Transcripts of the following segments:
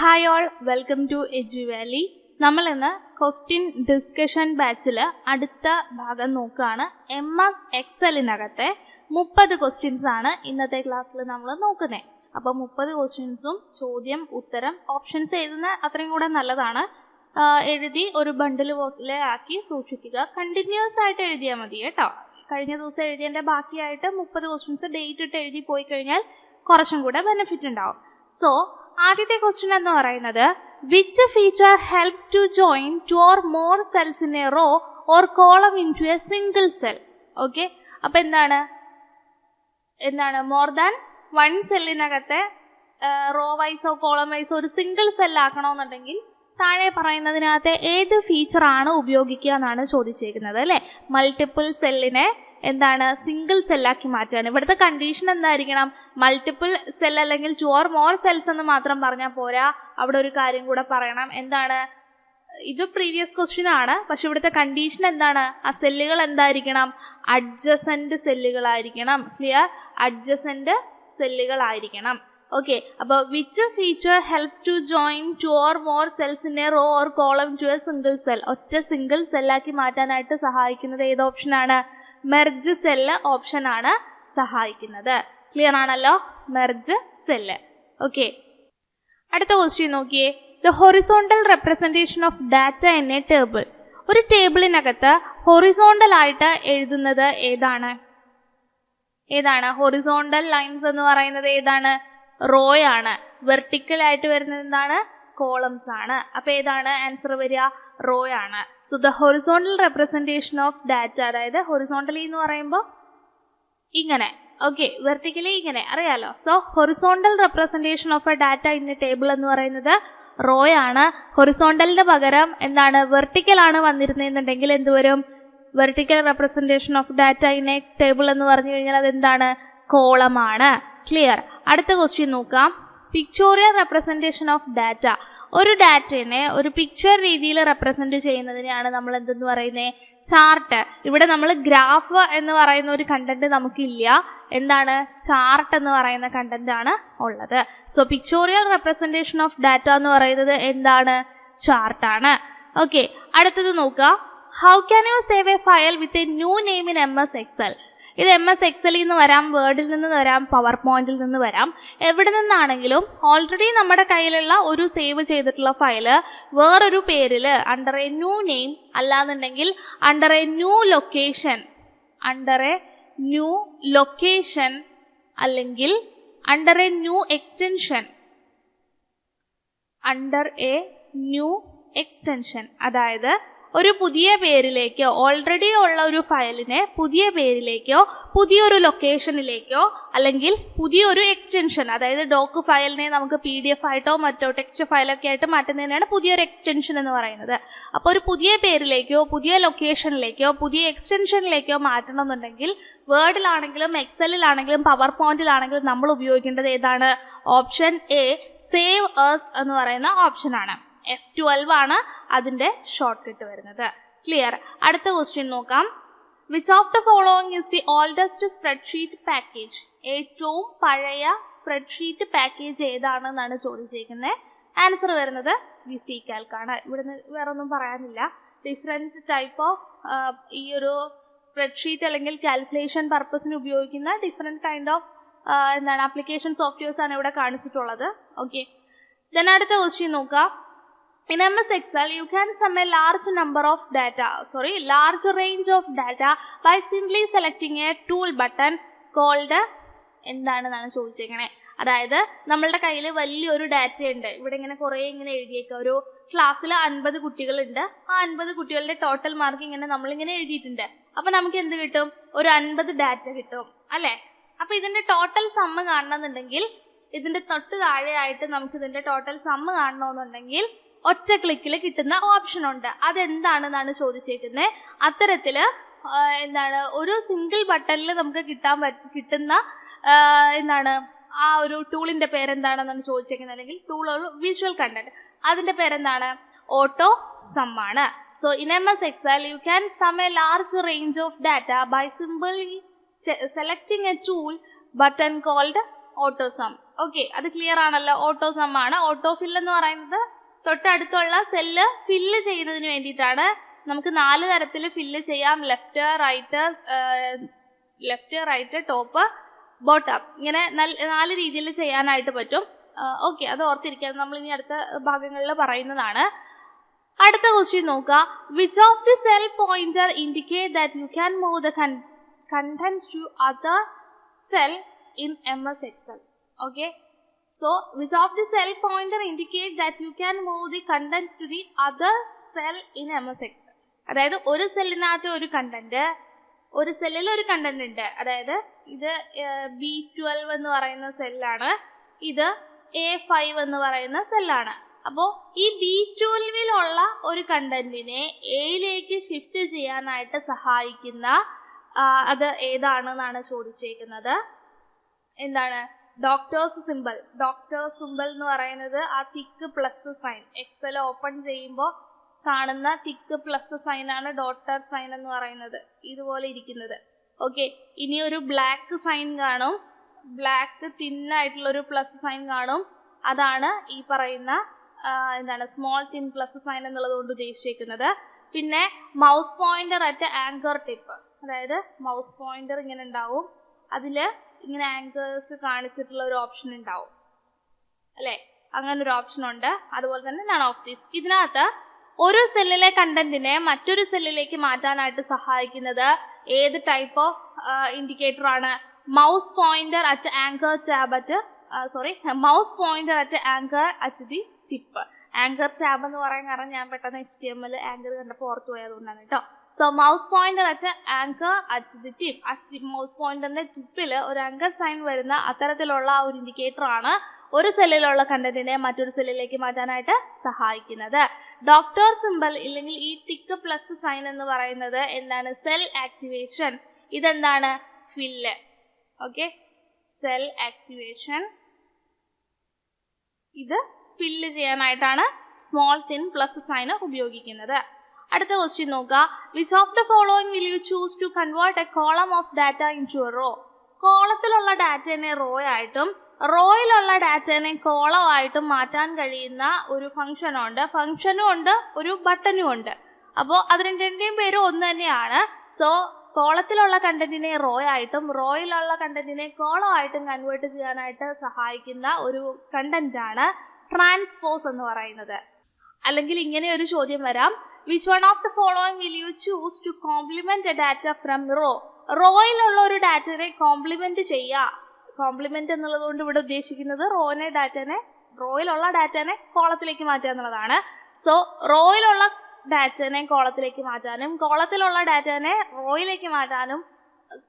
Hi all, welcome to എജുവാലി. നമ്മൾ ഇന്ന് ക്വസ്റ്റ്യൻ ഡിസ്കഷൻ ബാച്ചിൽ അടുത്ത ഭാഗം നോക്കുകയാണ്. MS എക്സലിനകത്തെ 30 ക്വസ്റ്റ്യൻസ് ആണ് ഇന്നത്തെ ക്ലാസ്സിൽ നമ്മൾ നോക്കുന്നത്. അപ്പോൾ 30 ക്വസ്റ്റ്യൻസും ചോദ്യം ഉത്തരം ഓപ്ഷൻസ് എഴുതുന്ന അത്രയും കൂടെ നല്ലതാണ്. എഴുതി ഒരു ബണ്ടിൽ പോലെ ആക്കി സൂക്ഷിക്കുക. കണ്ടിന്യൂസ് ആയിട്ട് എഴുതിയാൽ മതി കേട്ടോ. കഴിഞ്ഞ ദിവസം എഴുതിയതിൻ്റെ ബാക്കിയായിട്ട് 30 ക്വസ്റ്റ്യൻസ് ഡേറ്റ് ഇട്ട് എഴുതി പോയി കഴിഞ്ഞാൽ കുറച്ചും കൂടെ ബെനിഫിറ്റ് ഉണ്ടാവും. സോ ആദ്യത്തെ ക്വസ്റ്റ്യൻ എന്ന് പറയുന്നത്, which feature helps to join 2 or more cells in a row or column into a single cell? Okay, അപ്പം എന്താണ് മോർ ദാൻ 1 സെല്ലിനകത്തെ റോ വൈസോ കോളം വൈസോ ഒരു സിംഗിൾ സെൽ ആക്കണമെന്നുണ്ടെങ്കിൽ താഴെ പറയുന്നതിനകത്തെ ഏത് ഫീച്ചറാണ് ഉപയോഗിക്കുക എന്നാണ് ചോദിച്ചേക്കുന്നത് അല്ലേ. മൾട്ടിപ്പിൾ സെല്ലിനെ സിംഗിൾ സെല്ലാക്കി മാറ്റുകയാണ്. ഇവിടുത്തെ കണ്ടീഷൻ എന്തായിരിക്കണം? മൾട്ടിപ്പിൾ സെൽ അല്ലെങ്കിൽ 2 or more cells എന്ന് മാത്രം പറഞ്ഞാൽ പോരാ, അവിടെ ഒരു കാര്യം കൂടെ പറയണം. ഇത് പ്രീവിയസ് ക്വസ്റ്റ്യൻ ആണ്, പക്ഷെ ഇവിടുത്തെ കണ്ടീഷൻ എന്താണ്? ആ സെല്ലുകൾ എന്തായിരിക്കണം? അഡ്ജസന്റ് സെല്ലുകളായിരിക്കണം. ക്ലിയർ? അഡ്ജസന്റ് സെല്ലുകളായിരിക്കണം. ഓക്കെ, അപ്പോൾ which feature helps to join 2 or more cells in a row or column to a single cell? ഒറ്റ സിംഗിൾ സെല്ലാക്കി മാറ്റാനായിട്ട് സഹായിക്കുന്നത് ഏത് ഓപ്ഷനാണ്? മെർജ് സെല്ല് ഓപ്ഷൻ ആണ് സഹായിക്കുന്നത്. ക്ലിയർ ആണല്ലോ? Merge cell. ഓക്കെ, അടുത്ത ക്വസ്റ്റ്യൻ നോക്കിയേ. The horizontal representation of data in a table. ഒരു ടേബിളിനകത്ത് ഹൊറിസോണ്ടൽ ആയിട്ട് എഴുതുന്നത് ഏതാണ്? ഹൊറിസോണ്ടൽ ലൈൻസ് എന്ന് പറയുന്നത് ഏതാണ്? റോ ആണ്. വെർട്ടിക്കൽ ആയിട്ട് വരുന്നത് എന്താണ്? കോളംസ് ആണ്. അപ്പൊ ഏതാണ് ആൻസർ വരിക? റോ ആണ്. So the horizontal representation of data, അതായത് ഹൊറിസോണ്ടലി എന്ന് പറയുമ്പോൾ ഇങ്ങനെ, ഓക്കെ, വെർട്ടിക്കലി ഇങ്ങനെ, അറിയാലോ. So horizontal representation of A data in a table എന്ന് പറയുന്നത് റോ ആണ്. ഹൊറിസോണ്ടലിന് പകരം വെർട്ടിക്കൽ ആണ് വന്നിരുന്നെന്നുണ്ടെങ്കിൽ എന്ത് വരും? Vertical representation of data in a table എന്ന് പറഞ്ഞു കഴിഞ്ഞാൽ അതെന്താണ്? കോളമാണ്. ക്ലിയർ? അടുത്ത ക്വസ്റ്റ്യൻ നോക്കാം. Pictorial representation of data. ഒരു ഡാറ്റയെ ഒരു പിക്ചർ രീതിയിൽ റെപ്രസെന്റ് ചെയ്യുന്നതിനെയാണ് നമ്മൾ എന്തെന്ന് പറയുന്നത്? ചാർട്ട്. ഇവിടെ നമ്മൾ ഗ്രാഫ് എന്ന് പറയുന്ന ഒരു കണ്ടന്റ് നമുക്കില്ല. ചാർട്ട് എന്ന് പറയുന്ന കണ്ടന്റ് ആണ് ഉള്ളത്. So pictorial representation of data എന്ന് പറയുന്നത് ചാർട്ടാണ്. ഓക്കെ, അടുത്തത് നോക്കുക. How can you save a file with a new name in MS Excel? ഇത് MS എക്സലിൽ നിന്ന് വരാം, വേർഡിൽ നിന്ന് വരാം, പവർ പോയിന്റിൽ നിന്ന് വരാം. എവിടെ നിന്നാണെങ്കിലും ഓൾറെഡി നമ്മുടെ കയ്യിലുള്ള ഒരു സേവ് ചെയ്തിട്ടുള്ള ഫയല് വേറൊരു പേരിൽ അണ്ടർ എ ന്യൂ നെയിം, അല്ലാന്നുണ്ടെങ്കിൽ അണ്ടർ എ ന്യൂ ലൊക്കേഷൻ, അല്ലെങ്കിൽ അണ്ടർ എ ന്യൂ എക്സ്റ്റൻഷൻ, അതായത് ഒരു പുതിയ പേരിലേക്കോ ഓൾറെഡി ഉള്ള ഒരു ഫയലിനെ പുതിയ പേരിലേക്കോ പുതിയൊരു ലൊക്കേഷനിലേക്കോ അല്ലെങ്കിൽ പുതിയൊരു എക്സ്റ്റൻഷൻ, അതായത് ഡോക്ക് ഫയലിനെ നമുക്ക് PDF ആയിട്ടോ മറ്റോ ടെക്സ്റ്റ് ഫയലൊക്കെ ആയിട്ട് മാറ്റുന്നതിനാണ് പുതിയൊരു എക്സ്റ്റൻഷൻ എന്ന് പറയുന്നത്. അപ്പോൾ ഒരു പുതിയ പേരിലേക്കോ പുതിയ ലൊക്കേഷനിലേക്കോ പുതിയ എക്സ്റ്റൻഷനിലേക്കോ മാറ്റണമെന്നുണ്ടെങ്കിൽ വേർഡിലാണെങ്കിലും എക്സലിലാണെങ്കിലും പവർ പോയിന്റിലാണെങ്കിലും നമ്മൾ ഉപയോഗിക്കേണ്ടത് ഏതാണ്? ഓപ്ഷൻ എ, സേവ് അസ് എന്ന് പറയുന്ന ഓപ്ഷനാണ്. F12 ആണ് അതിന്റെ ഷോർട്ട് കട്ട് വരുന്നത്. ക്ലിയർ? അടുത്ത ക്വസ്റ്റ്യൻ നോക്കാം. Which of the following is the oldest spreadsheet package? ഏറ്റവും പഴയ സ്പ്രെഡ്ഷീറ്റ് പാക്കേജ് ഏതാണെന്നാണ് ചോദിച്ചിരിക്കുന്നത്. ആൻസർ വരുന്നത് VisiCalc ആണ്. ഇവിടുന്ന് വേറെ ഒന്നും പറയാനില്ല. ഡിഫറെന്റ് ടൈപ്പ് ഓഫ് ഈ ഒരു സ്പ്രെഡ്ഷീറ്റ് അല്ലെങ്കിൽ കാൽക്കുലേഷൻ പർപ്പസിന് ഉപയോഗിക്കുന്ന different kind of application softwares ആണ് ഇവിടെ കാണിച്ചിട്ടുള്ളത്. ഓക്കെ, ദെൻ അടുത്ത ക്വസ്റ്റ്യൻ നോക്കാം. In MS Excel, you can sum a large range of data by simply selecting a tool button called എന്താണെന്നാണ് ചോദിച്ചേക്കണേ. അതായത് നമ്മളുടെ കയ്യിൽ വലിയൊരു ഡാറ്റ ഉണ്ട്. ഇവിടെ കുറേ എഴുതിയേക്കുക. ഒരു ക്ലാസ്സിൽ 50 കുട്ടികളുണ്ട്. ആ 50 കുട്ടികളുടെ ടോട്ടൽ മാർക്ക് നമ്മളിങ്ങനെ എഴുതിയിട്ടുണ്ട്. അപ്പൊ നമുക്ക് എന്ത് കിട്ടും? ഒരു 50 ഡാറ്റ കിട്ടും അല്ലേ. അപ്പൊ ഇതിന്റെ ടോട്ടൽ സമ്മ് കാണണമെന്നുണ്ടെങ്കിൽ ഇതിന്റെ തൊട്ട് താഴെയായിട്ട് നമുക്ക് ഇതിന്റെ ടോട്ടൽ സമ്മ് കാണണമെന്നുണ്ടെങ്കിൽ ഒറ്റ ക്ലിക്കിൽ കിട്ടുന്ന ഓപ്ഷൻ ഉണ്ട്. അതെന്താണെന്നാണ് ചോദിച്ചേക്കുന്നത്. അത്തരത്തില് ഒരു സിംഗിൾ ബട്ടണിൽ നമുക്ക് കിട്ടുന്ന ആ ഒരു ടൂളിന്റെ പേരെന്താണെന്നാണ് ചോദിച്ചേക്കുന്നത്. അല്ലെങ്കിൽ ടൂൾ വിഷ്വൽ കണ്ടന്റ്, അതിന്റെ പേരെന്താണ്? ഓട്ടോ സം ആണ്. So in MS Excel you can sum a large range of data by simply selecting a tool button called auto sum. Okay, അത് ക്ലിയർ ആണല്ലോ. ഓട്ടോസം ആണ്. ഓട്ടോഫിൽ എന്ന് പറയുന്നത് തൊട്ടടുത്തുള്ള സെല്ല് ഫില്ല് ചെയ്യുന്നതിന് വേണ്ടിയിട്ടാണ്. നമുക്ക് 4 തരത്തിൽ ഫില്ല് ചെയ്യാം. Left, right, top, bottom. ഇങ്ങനെ 4 രീതിയിൽ ചെയ്യാനായിട്ട് പറ്റും. ഓക്കെ, അത് ഓർത്തിരിക്കാം. നമ്മൾ ഇനി അടുത്ത ഭാഗങ്ങളിൽ പറയുന്നതാണ്. അടുത്ത ക്വസ്റ്റ്യൻ നോക്കുക. Which of the cell pointer indicate that you can move the content to other cell in MS Excel? Okay, so which of the cell pointer indicate that you can move the content to the other cell in MS Excel? അതായത് ഒരു സെല്ലിനകത്ത് ഒരു content, ഒരു സെല്ലിൽ ഒരു content ഉണ്ട്. അതായത് ഇത് B12 എന്ന് പറയുന്ന സെല്ലാണ്, ഇത് A5 എന്ന് പറയുന്ന സെല്ലാണ്. അപ്പോൾ ഈ B12 ഒരു കണ്ടന്റിനെ എയിലേക്ക് ഷിഫ്റ്റ് ചെയ്യാനായിട്ട് സഹായിക്കുന്ന അത് ഏതാണെന്നാണ് ചോദിച്ചേക്കുന്നത്. എന്താണ്? Doctors simple. ഡോക്ടേഴ്സ് സിമ്പിൾ എന്ന് പറയുന്നത് ആ തിക്ക് പ്ലസ് സൈൻ, എക്സൽ ഓപ്പൺ ചെയ്യുമ്പോൾ കാണുന്ന തിക്ക് പ്ലസ് സൈൻ ആണ് ഡോട്ടർ സൈൻ എന്ന് പറയുന്നത്, ഇതുപോലെ ഇരിക്കുന്നത്. ഓക്കെ, ഇനി ഒരു ബ്ലാക്ക് സൈൻ കാണും, ബ്ലാക്ക് തിന്നായിട്ടുള്ള ഒരു പ്ലസ് സൈൻ കാണും. അതാണ് ഈ പറയുന്ന എന്താണ് സ്മോൾ തിൻ പ്ലസ് സൈൻ എന്നുള്ളത് കൊണ്ട് ഉദ്ദേശിക്കുന്നത്. പിന്നെ mouse pointer at anchor tip, അതായത് മൗസ് പോയിന്റർ ഇങ്ങനെ ഉണ്ടാവും, അതിൽ ഇങ്ങനെ ആങ്കേഴ്സ് കാണിച്ചിട്ടുള്ള ഒരു ഓപ്ഷൻ ഉണ്ടാവും അല്ലേ, അങ്ങനെ ഒരു ഓപ്ഷൻ ഉണ്ട്. അതുപോലെ തന്നെ നൺ ഓഫ് ദീസ്. ഇതിനകത്ത് ഒരു സെല്ലിലെ കണ്ടന്റിനെ മറ്റൊരു സെല്ലിലേക്ക് മാറ്റാനായിട്ട് സഹായിക്കുന്നത് ഏത് ടൈപ്പ് ഓഫ് ഇൻഡിക്കേറ്റർ ആണ്? Mouse pointer at anchor tab at mouse pointer at anchor at the tip. Anchor tab എന്ന് പറയാൻ കാരണം ഞാൻ പെട്ടെന്ന് HTML ആങ്കർ കണ്ടപ്പോൾ ഓർത്തു പോയതുകൊണ്ടാണ് കേട്ടോ. So mouse pointer at anchor at the tip. Mouse പോയിന്ററിന്റെ ടിപ്പിൽ ഒരു ആങ്കർ സൈൻ വരുന്ന അത്തരത്തിലുള്ള ഒരു ഇൻഡിക്കേറ്റർ ആണ് ഒരു സെല്ലിലുള്ള കണ്ടന്റിനെ മറ്റൊരു സെല്ലിലേക്ക് മാറ്റാനായിട്ട് സഹായിക്കുന്നത്. ഡോക്ടർ സിമ്പിൾ ഇല്ലെങ്കിൽ ഈ ടിക്ക് പ്ലസ് സൈൻ എന്ന് പറയുന്നത് എന്താണ്? Cell activation. ഇതെന്താണ്? ഫില്ല്. Okay, cell activation. ഇത് ഫില്ല് ചെയ്യാനായിട്ടാണ് സ്മോൾ തിൻ പ്ലസ് സൈൻ ഉപയോഗിക്കുന്നത്. അടുത്ത ക്വസ്റ്റ്യൻ നോക്കുക. Which of the following will you choose to convert a column of data into a row? കോളത്തിലുള്ള ഡാറ്റനെ റോ ആയിട്ടും റോയിലുള്ള ഡാറ്റനെ കോളം ആയിട്ടും മാറ്റാൻ കഴിയുന്ന ഒരു ഫംഗ്ഷനും ഉണ്ട്, ഒരു ബട്ടനും ഉണ്ട്. അപ്പോൾ അത് രണ്ടിന്റെയും പേര് ഒന്ന് തന്നെയാണ്. സോ കോളത്തിലുള്ള കണ്ടന്റിനെ റോ ആയിട്ടും റോയിലുള്ള കണ്ടന്റിനെ കോളം ആയിട്ടും കൺവേർട്ട് ചെയ്യാനായിട്ട് സഹായിക്കുന്ന ഒരു കണ്ടന്റ് ആണ് ട്രാൻസ്പോസ് എന്ന് പറയുന്നത്. അല്ലെങ്കിൽ ഇങ്ങനെ ഒരു ചോദ്യം വരാം. Which one of the following will you choose to complement a data from row? റോയിലുള്ള ഒരു ഡാറ്റനെ കോംപ്ലിമെന്റ് ചെയ്യുക. കോംപ്ലിമെന്റ് എന്നുള്ളത് കൊണ്ട് ഇവിടെ ഉദ്ദേശിക്കുന്നത് റോയിലുള്ള ഡാറ്റനെ കോളത്തിലേക്ക് മാറ്റുക എന്നുള്ളതാണ്. സോ റോയിലുള്ള ഡാറ്റനെ കോളത്തിലേക്ക് മാറ്റാനും കോളത്തിലുള്ള ഡാറ്റനെ റോയിലേക്ക് മാറ്റാനും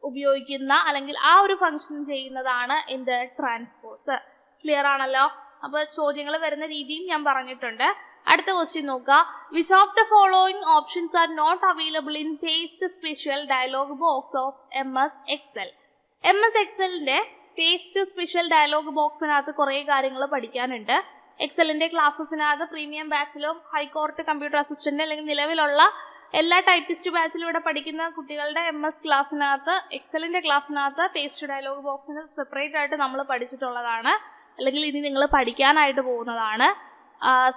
ഉപയോഗിക്കുന്ന അല്ലെങ്കിൽ ആ ഒരു ഫംഗ്ഷൻ ചെയ്യുന്നതാണ് എന്ത്? ട്രാൻസ്പോസ്. ക്ലിയർ ആണല്ലോ? അപ്പൊ ചോദ്യങ്ങൾ വരുന്ന രീതിയും ഞാൻ പറഞ്ഞിട്ടുണ്ട്. അടുത്ത ക്വസ്റ്റ്യൻ നോക്കുക. Which of the following options are not available in paste special dialog box of MS Excel? MS Excelന്റെ പേസ്റ്റ് സ്പെഷ്യൽ ഡയലോഗ് ബോക്സിനകത്ത് കുറേ കാര്യങ്ങൾ പഠിക്കാനുണ്ട്. എക്സലിന്റെ ക്ലാസ്സസിനകത്ത് പ്രീമിയം ബാച്ചിലും ഹൈക്കോർട്ട് കമ്പ്യൂട്ടർ അസിസ്റ്റന്റ് അല്ലെങ്കിൽ നിലവിലുള്ള എല്ലാ ടൈപ്പിസ്റ്റ് ബാച്ചിലും ഇവിടെ പഠിക്കുന്ന കുട്ടികളുടെ MS ക്ലാസ്സിനകത്ത് എക്സലിന്റെ ക്ലാസ്സിനകത്ത് പേസ്റ്റ് ഡയലോഗ് ബോക്സിന് സെപ്പറേറ്റ് ആയിട്ട് നമ്മൾ പഠിച്ചിട്ടുള്ളതാണ്, അല്ലെങ്കിൽ ഇനി നിങ്ങൾ പഠിക്കാനായിട്ട് പോകുന്നതാണ്.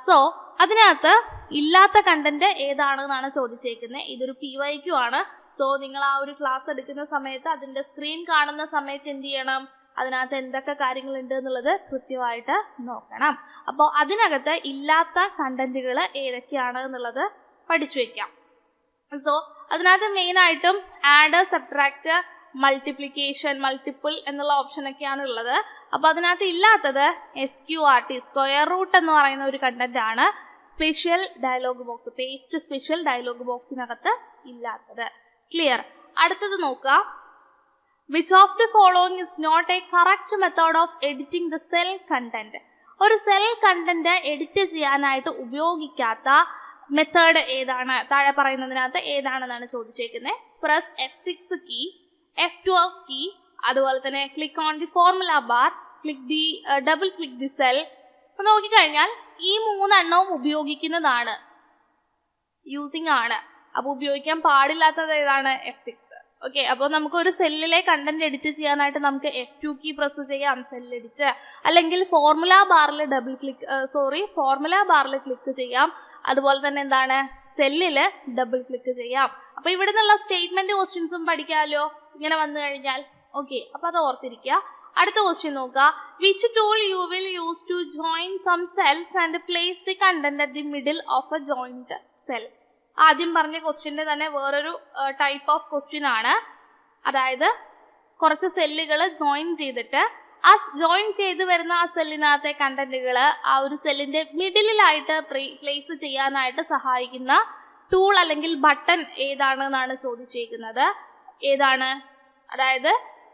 സോ അതിനകത്ത് ഇല്ലാത്ത കണ്ടന്റ് ഏതാണെന്നാണ് ചോദിച്ചേക്കുന്നത്. ഇതൊരു PYQ ആണ്. സോ നിങ്ങൾ ആ ഒരു ക്ലാസ് എടുക്കുന്ന സമയത്ത് അതിന്റെ സ്ക്രീൻ കാണുന്ന സമയത്ത് എന്ത് ചെയ്യണം? അതിനകത്ത് എന്തൊക്കെ കാര്യങ്ങളുണ്ട് എന്നുള്ളത് കൃത്യമായിട്ട് നോക്കണം. അപ്പോൾ അതിനകത്ത് ഇല്ലാത്ത കണ്ടന്റുകൾ ഏതൊക്കെയാണ് എന്നുള്ളത് പഠിച്ചു വെക്കാം. സോ അതിനകത്ത് മെയിൻ ആയിട്ടും ആഡ്, സബ്ട്രാക്ട്, മൾട്ടിപ്ലിക്കേഷൻ, മൾട്ടിപ്പിൾ എന്നുള്ള ഓപ്ഷനൊക്കെയാണ് ഉള്ളത്. അപ്പോൾ അതിനകത്ത് ഇല്ലാത്തത് SQRT, സ്ക്വയർ റൂട്ട് എന്ന് പറയുന്ന ഒരു കണ്ടന്റ് ആണ് special dialog box, paste special dialog ബോക്സിനകത്ത് ഇല്ലാത്തത്. ക്ലിയർ? അടുത്തത് നോക്കുക. Which of the following is not a correct method of editing the cell content? ഒരു സെൽ കണ്ടന്റ് എഡിറ്റ് ചെയ്യാനായിട്ട് ഉപയോഗിക്കാത്ത മെത്തേഡ് ഏതാണ്? താഴെ പറയുന്നതിനകത്ത് ഏതാണെന്നാണ് ചോദിച്ചേക്കുന്നത്. Press F6 key, F12 key, അതുപോലെ തന്നെ click on the formula bar, double click the cell. അപ്പൊ നോക്കിക്കഴിഞ്ഞാൽ ഈ 3 എണ്ണവും ഉപയോഗിക്കുന്നതാണ്, യൂസിങ് ആണ്. അപ്പൊ ഉപയോഗിക്കാൻ പാടില്ലാത്തത് ഏതാണ്? F6. ഓക്കെ, അപ്പോൾ നമുക്ക് ഒരു സെല്ലിലെ കണ്ടന്റ് എഡിറ്റ് ചെയ്യാനായിട്ട് നമുക്ക് F2 കീ പ്രസ് ചെയ്യാം, സെൽ എഡിറ്റ്, അല്ലെങ്കിൽ ഫോർമുല ബാറിൽ ക്ലിക്ക് ചെയ്യാം. അതുപോലെ തന്നെ എന്താണ്, സെല്ലിൽ ഡബിൾ ക്ലിക്ക് ചെയ്യാം. അപ്പൊ ഇവിടെ നിന്നുള്ള സ്റ്റേറ്റ്മെന്റ് ക്വസ്റ്റ്യൻസും പഠിക്കാമല്ലോ ഇങ്ങനെ വന്നു കഴിഞ്ഞാൽ. ഓക്കെ, അപ്പൊ അത് ഓർത്തിരിക്കുക. അടുത്ത ക്വസ്റ്റ്യൻ നോക്കുക. Which tool you will use to join some cells and place the content at the middle of a joint cell? ആദ്യം പറഞ്ഞ ക്വസ്റ്റ്യന്റെ തന്നെ വേറൊരു ടൈപ്പ് ഓഫ് ക്വസ്റ്റ്യൻ ആണ്. അതായത് കുറച്ച് സെല്ലുകൾ ജോയിൻ ചെയ്തിട്ട് ആ ജോയിൻ ചെയ്ത് വരുന്ന ആ സെല്ലിനകത്തെ കണ്ടന്റുകൾ ആ ഒരു സെല്ലിന്റെ മിഡിലായിട്ട് പ്ലേസ് ചെയ്യാനായിട്ട് സഹായിക്കുന്ന ടൂൾ അല്ലെങ്കിൽ ബട്ടൺ ഏതാണെന്നാണ് ചോദിച്ചിരിക്കുന്നത്. ഏതാണ്? അതായത്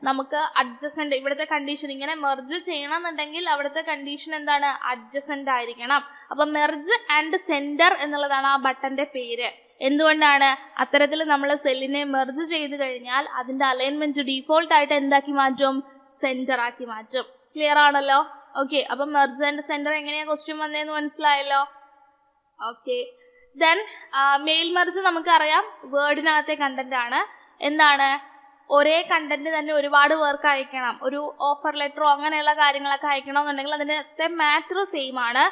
നമുക്ക് അഡ്ജസന്റ്, ഇവിടുത്തെ കണ്ടീഷൻ ഇങ്ങനെ മെർജ് ചെയ്യണമെന്നുണ്ടെങ്കിൽ അവിടുത്തെ കണ്ടീഷൻ എന്താണ്? അഡ്ജസന്റ് ആയിരിക്കണം. അപ്പൊ മെർജ് ആൻഡ് സെന്റർ എന്നുള്ളതാണ് ആ ബട്ടന്റെ പേര്. എന്തുകൊണ്ടാണ്? അത്തരത്തിൽ നമ്മൾ സെല്ലിനെ മെർജ് ചെയ്ത് കഴിഞ്ഞാൽ അതിന്റെ അലൈൻമെന്റ് ഡീഫോൾട്ട് ആയിട്ട് എന്താക്കി മാറ്റും? സെന്റർ ആക്കി മാറ്റും. ക്ലിയർ ആണല്ലോ? ഓക്കെ, അപ്പൊ മെർജ് ആൻഡ് സെന്റർ എങ്ങനെയാ ക്വസ്റ്റ്യൻ വന്നതെന്ന് മനസ്സിലായല്ലോ? ഓക്കെ, ദെൻ മെയിൽ മെർജ് നമുക്കറിയാം വേർഡിനകത്തെ കണ്ടന്റ് ആണ്. എന്താണ്? ഒരേ കണ്ടന്റ് തന്നെ ഒരുപാട് പേർക്ക് അയക്കണം, ഒരു ഓഫർ ലെറ്ററോ അങ്ങനെയുള്ള കാര്യങ്ങളൊക്കെ അയക്കണമെന്നുണ്ടെങ്കിൽ അതിനകത്തെ മാറ്റർ സെയിം ആണ്,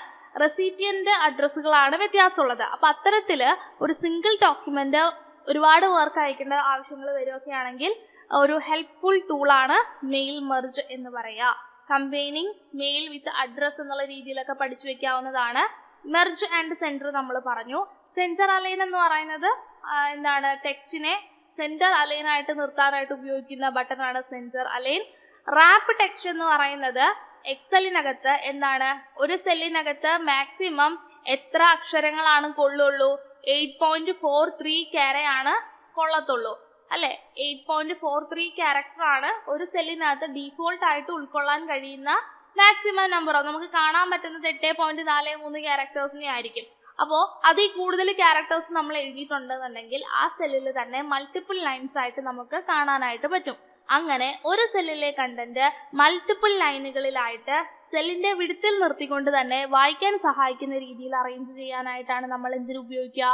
റെസിപ്പിയന്റ് അഡ്രസ്സുകളാണ് വ്യത്യാസമുള്ളത്. അപ്പൊ അത്തരത്തില് ഒരു സിംഗിൾ ഡോക്യുമെന്റ് ഒരുപാട് പേർക്ക് അയക്കേണ്ട ആവശ്യങ്ങൾ വരികയാണെങ്കിൽ ഒരു ഹെൽപ്ഫുൾ ടൂളാണ് മെയിൽ മെർജ് എന്ന് പറയാ. കമ്പൈനിങ് മെയിൽ വിത്ത് അഡ്രസ് എന്നുള്ള രീതിയിലൊക്കെ പഠിച്ചു വെക്കാവുന്നതാണ്. മെർജ് ആൻഡ് സെന്റർ നമ്മൾ പറഞ്ഞു. സെന്റർ അലൈൻ എന്ന് പറയുന്നത് എന്താണ്? ടെക്സ്റ്റിനെ സെന്റർ അലൈൻ ആയിട്ട് നിർത്താനായിട്ട് ഉപയോഗിക്കുന്ന ബട്ടൺ ആണ് സെന്റർ അലൈൻ. റാപ്പ് ടെക്സ്റ്റ് എന്ന് പറയുന്നത് എക്സലിനകത്ത് എന്താണ്? ഒരു സെല്ലിനകത്ത് മാക്സിമം എത്ര അക്ഷരങ്ങളാണ് കൊള്ളുള്ളൂ? 8.43 ക്യാരയാണ് കൊള്ളത്തുള്ളൂ അല്ലെ? 8.43 ക്യാരക്ടർ ആണ് ഒരു സെല്ലിനകത്ത് ഡീഫോൾട്ട് ആയിട്ട് ഉൾക്കൊള്ളാൻ കഴിയുന്ന മാക്സിമം നമ്പർ. നമുക്ക് കാണാൻ പറ്റുന്നത് 8.43 ക്യാരക്ടേഴ്സിനെ ആയിരിക്കും. അപ്പോൾ അതിൽ കൂടുതൽ ക്യാരക്ടേഴ്സ് നമ്മൾ എഴുതിയിട്ടുണ്ടെന്നുണ്ടെങ്കിൽ ആ സെല്ലിൽ തന്നെ മൾട്ടിപ്പിൾ ലൈൻസ് ആയിട്ട് നമുക്ക് കാണാനായിട്ട് പറ്റും. അങ്ങനെ ഒരു സെല്ലിലെ കണ്ടന്റ് മൾട്ടിപ്പിൾ ലൈനുകളിലായിട്ട് സെല്ലിന്റെ വിഡ്ത്തിൽ നിർത്തിക്കൊണ്ട് തന്നെ വായിക്കാൻ സഹായിക്കുന്ന രീതിയിൽ അറേഞ്ച് ചെയ്യാനായിട്ടാണ് നമ്മൾ എന്തിനു ഉപയോഗിക്കുക?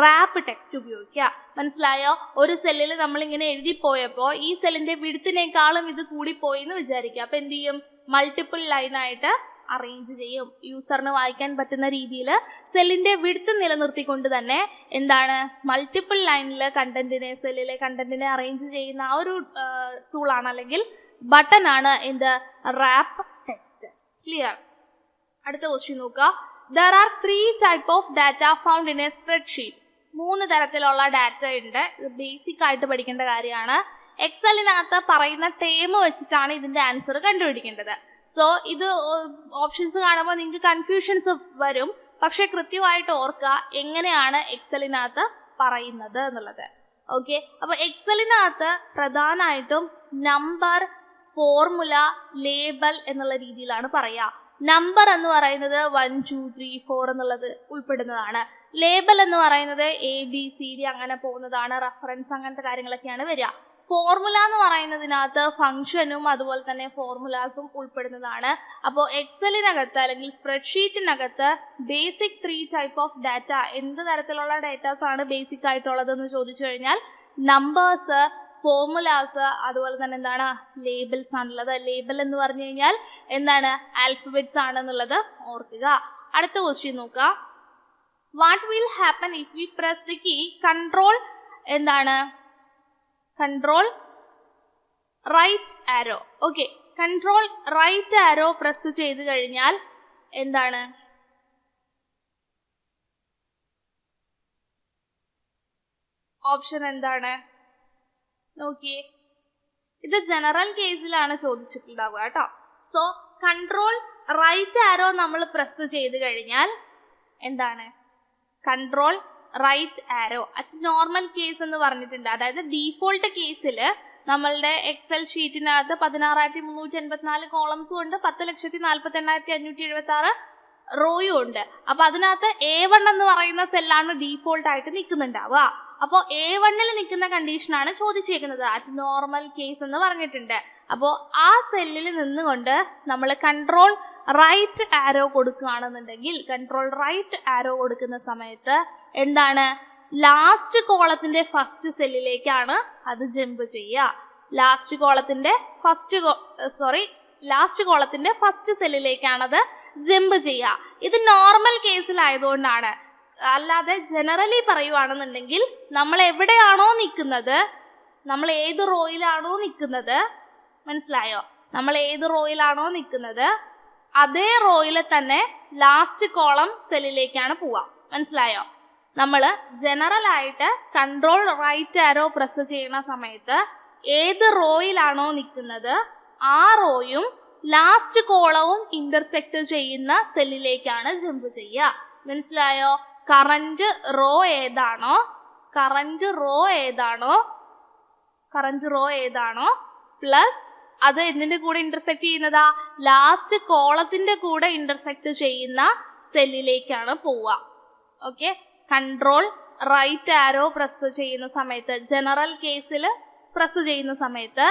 റാപ്പ് ടെക്സ്റ്റ് ഉപയോഗിക്കുക. മനസ്സിലായോ? ഒരു സെല്ലിൽ നമ്മൾ ഇങ്ങനെ എഴുതിപ്പോയപ്പോ ഈ സെല്ലിന്റെ വിഡ്ത്തിനേക്കാളും ഇത് കൂടിപ്പോയി എന്ന് വിചാരിക്കുക. അപ്പൊ എന്ത് ചെയ്യും? മൾട്ടിപ്പിൾ ലൈനായിട്ട് അറേഞ്ച് ചെയ്യും. യൂസറിന് വായിക്കാൻ പറ്റുന്ന രീതിയിൽ സെല്ലിന്റെ വിഡ്ത്ത് നിലനിർത്തിക്കൊണ്ട് തന്നെ എന്താണ്? മൾട്ടിപ്പിൾ ലൈനിലെ കണ്ടന്റിനെ, സെല്ലിലെ കണ്ടന്റിനെ അറേഞ്ച് ചെയ്യുന്ന ആ ഒരു ടൂളാണ് അല്ലെങ്കിൽ ബട്ടൺ ആണ് എന്ത്? Rap text. ക്ലിയർ? അടുത്ത ക്വസ്റ്റ്യൻ നോക്കുക. There are 3 type of data found in a spreadsheet. 3 തരത്തിലുള്ള ഡാറ്റ ഉണ്ട്. ഇത് ബേസിക് ആയിട്ട് പഠിക്കേണ്ട കാര്യമാണ്. എക്സലിനകത്ത് പറയുന്ന ടേം വെച്ചിട്ടാണ് ഇതിന്റെ ആൻസർ കണ്ടുപിടിക്കേണ്ടത്. സോ ഇത് ഓപ്ഷൻസ് കാണുമ്പോൾ നിങ്ങൾക്ക് കൺഫ്യൂഷൻസ് വരും. പക്ഷെ കൃത്യമായിട്ട് ഓർക്കുക എങ്ങനെയാണ് എക്സലിനകത്ത് പറയുന്നത് എന്നുള്ളത്. ഓക്കെ, അപ്പൊ എക്സലിനകത്ത് പ്രധാനമായിട്ടും നമ്പർ, ഫോർമുല, ലേബൽ എന്നുള്ള രീതിയിലാണ് പറയാ. നമ്പർ എന്ന് പറയുന്നത് 1, 2, 3, 4 എന്നുള്ളത് ഉൾപ്പെടുന്നതാണ്. ലേബൽ എന്ന് പറയുന്നത് ABCD അങ്ങനെ പോകുന്നതാണ്. റെഫറൻസ് അങ്ങനത്തെ കാര്യങ്ങളൊക്കെയാണ് വരിക. ഫോർമുല എന്ന് പറയുന്നതിനകത്ത് ഫംഗ്ഷനും അതുപോലെ തന്നെ ഫോർമുലാസും ഉൾപ്പെടുന്നതാണ്. അപ്പോൾ എക്സലിനകത്ത് അല്ലെങ്കിൽ സ്പ്രെഡ്ഷീറ്റിനകത്ത് ബേസിക് 3 ടൈപ്പ് ഓഫ് ഡാറ്റ, എന്ത് തരത്തിലുള്ള ഡാറ്റാസ് ആണ് ബേസിക് ആയിട്ടുള്ളതെന്ന് ചോദിച്ചു കഴിഞ്ഞാൽ നമ്പേഴ്സ്, ഫോർമുലാസ്, അതുപോലെ തന്നെ എന്താണ്? ലേബിൾസ് ആണുള്ളത്. ലേബൽ എന്ന് പറഞ്ഞു കഴിഞ്ഞാൽ എന്താണ്? ആൽഫബറ്റ്സ് ആണെന്നുള്ളത് ഓർക്കുക. അടുത്ത ക്വസ്റ്റ്യൻ നോക്കുക. What will happen if we press the key control എന്താണ്? Control right arrow. Okay, control right arrow press ചെയ്ത് കഴിഞ്ഞാൽ എന്താണ്? ഓപ്ഷൻ എന്താണ്? നോക്കിയേ, ഇത് ജനറൽ കേസിലാണ് ചോദിച്ചിട്ടുണ്ടാവുക കേട്ടോ. സോ കൺട്രോൾ റൈറ്റ് ആരോ നമ്മൾ പ്രസ് ചെയ്ത് കഴിഞ്ഞാൽ എന്താണ്? Control right arrow at normal case എന്ന് പറഞ്ഞിട്ടുണ്ട്. അതായത് ഡീഫോൾട്ട് കേസിൽ നമ്മളുടെ എക്സൽ ഷീറ്റിനകത്ത് 16,384 കോളംസും ഉണ്ട്, 10,48,576 റോയും ഉണ്ട്. അപ്പൊ അതിനകത്ത് A1 എന്ന് പറയുന്ന സെല്ലാണ് ഡീഫോൾട്ട് ആയിട്ട് നിൽക്കുന്നുണ്ടാവുക. അപ്പോൾ A1ൽ നിൽക്കുന്ന കണ്ടീഷനാണ് ചോദിച്ചേക്കുന്നത്. അറ്റ് നോർമൽ കേസ് എന്ന് പറഞ്ഞിട്ടുണ്ട്. അപ്പോൾ ആ സെല്ലിൽ നിന്നുകൊണ്ട് നമ്മൾ കൺട്രോൾ റൈറ്റ് ആരോ കൊടുക്കുകയാണെന്നുണ്ടെങ്കിൽ, കൺട്രോൾ റൈറ്റ് ആരോ കൊടുക്കുന്ന സമയത്ത് എന്താണ്? ലാസ്റ്റ് കോളത്തിന്റെ ഫസ്റ്റ് സെല്ലിലേക്കാണ് അത് ജമ്പ് ചെയ്യുക. ലാസ്റ്റ് കോളത്തിന്റെ ഫസ്റ്റ് സെല്ലിലേക്കാണ് അത് ജമ്പ് ചെയ്യുക. ഇത് നോർമൽ കേസിലായതുകൊണ്ടാണ്. അല്ലാതെ ജനറലി പറയുവാണെന്നുണ്ടെങ്കിൽ നമ്മൾ എവിടെയാണോ നിൽക്കുന്നത്, നമ്മൾ ഏത് റോയിലാണോ നിൽക്കുന്നത്, മനസ്സിലായോ? നമ്മൾ ഏത് റോയിലാണോ നിൽക്കുന്നത് അതേ റോയിലെ തന്നെ ലാസ്റ്റ് കോളം സെല്ലിലേക്കാണ് പോവുക. മനസ്സിലായോ? നമ്മൾ ജനറൽ ആയിട്ട് കൺട്രോൾ റൈറ്റ് ആരോ പ്രസ് ചെയ്യുന്ന സമയത്ത് ഏത് റോയിലാണോ നിൽക്കുന്നത് ആ റോയും ലാസ്റ്റ് കോളവും ഇന്റർസെക്ട് ചെയ്യുന്ന സെല്ലിലേക്കാണ് ജമ്പ് ചെയ്യുക. മനസ്സിലായോ? കറന്റ് റോ ഏതാണോ പ്ലസ് അത് എന്തിന്റെ കൂടെ ഇന്റർസെക്ട് ചെയ്യുന്നതാ? ലാസ്റ്റ് കോളത്തിന്റെ കൂടെ ഇന്റർസെക്ട് ചെയ്യുന്ന സെല്ലിലേക്കാണ് പോവുക. Okay, control right arrow press ചെയ്യുന്ന സമയത്ത്, ജനറൽ കേസിൽ പ്രസ് ചെയ്യുന്ന സമയത്ത്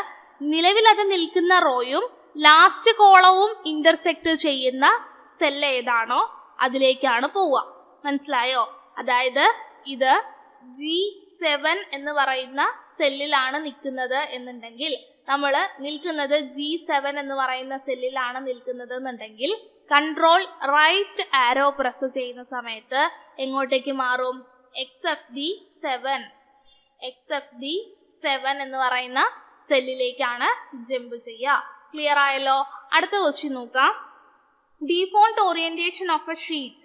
നിലവിൽ അത് നിൽക്കുന്ന റോയും ലാസ്റ്റ് കോളവും ഇന്റർസെക്ട് ചെയ്യുന്ന സെല്ല് ഏതാണോ അതിലേക്കാണ് പോവുക. മനസ്സിലായോ? അതായത് ഇത് G7 എന്ന് പറയുന്ന സെല്ലിലാണ് നിൽക്കുന്നത് എന്നുണ്ടെങ്കിൽ, നമ്മൾ നിൽക്കുന്നത് G7 എന്ന് പറയുന്ന സെല്ലിലാണ് നിൽക്കുന്നത് എന്നുണ്ടെങ്കിൽ കൺട്രോൾ റൈറ്റ് ആരോ പ്രസ് ചെയ്യുന്ന സമയത്ത് എങ്ങോട്ടേക്ക് മാറും? XFD7 എന്ന് പറയുന്ന സെല്ലിലേക്കാണ് ജമ്പ് ചെയ്യുക. ക്ലിയർ ആയല്ലോ? അടുത്ത ക്വസ്റ്റ്യൻ നോക്കാം. Default orientation of A sheet.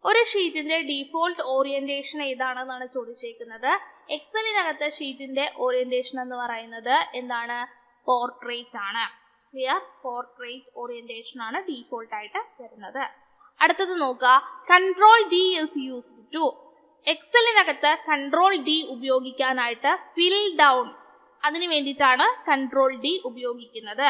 ഒരു ഷീറ്റിന്റെ ഡിഫോൾട്ട് ഓറിയന്റേഷൻ ഏതാണെന്നാണ് ചോദിച്ചേക്കുന്നത്. എക്സലിനകത്ത് ഷീറ്റിന്റെ ഓറിയന്റേഷൻ എന്ന് പറയുന്നത് എന്താണ്? പോർട്രേറ്റ് ആണ്. ക്ലിയർ? പോർട്രേറ്റ് ഓറിയന്റേഷൻ ആണ് ഡിഫോൾട്ട് ആയിട്ട് വരുന്നത്. അടുത്തത് നോക്കുക. Control D is used to. എക്സലിനകത്ത് കൺട്രോൾ D ഉപയോഗിക്കാനായിട്ട് ഫിൽ ഡൗൺ, അതിന് വേണ്ടിയിട്ടാണ് കൺട്രോൾ D ഉപയോഗിക്കുന്നത്.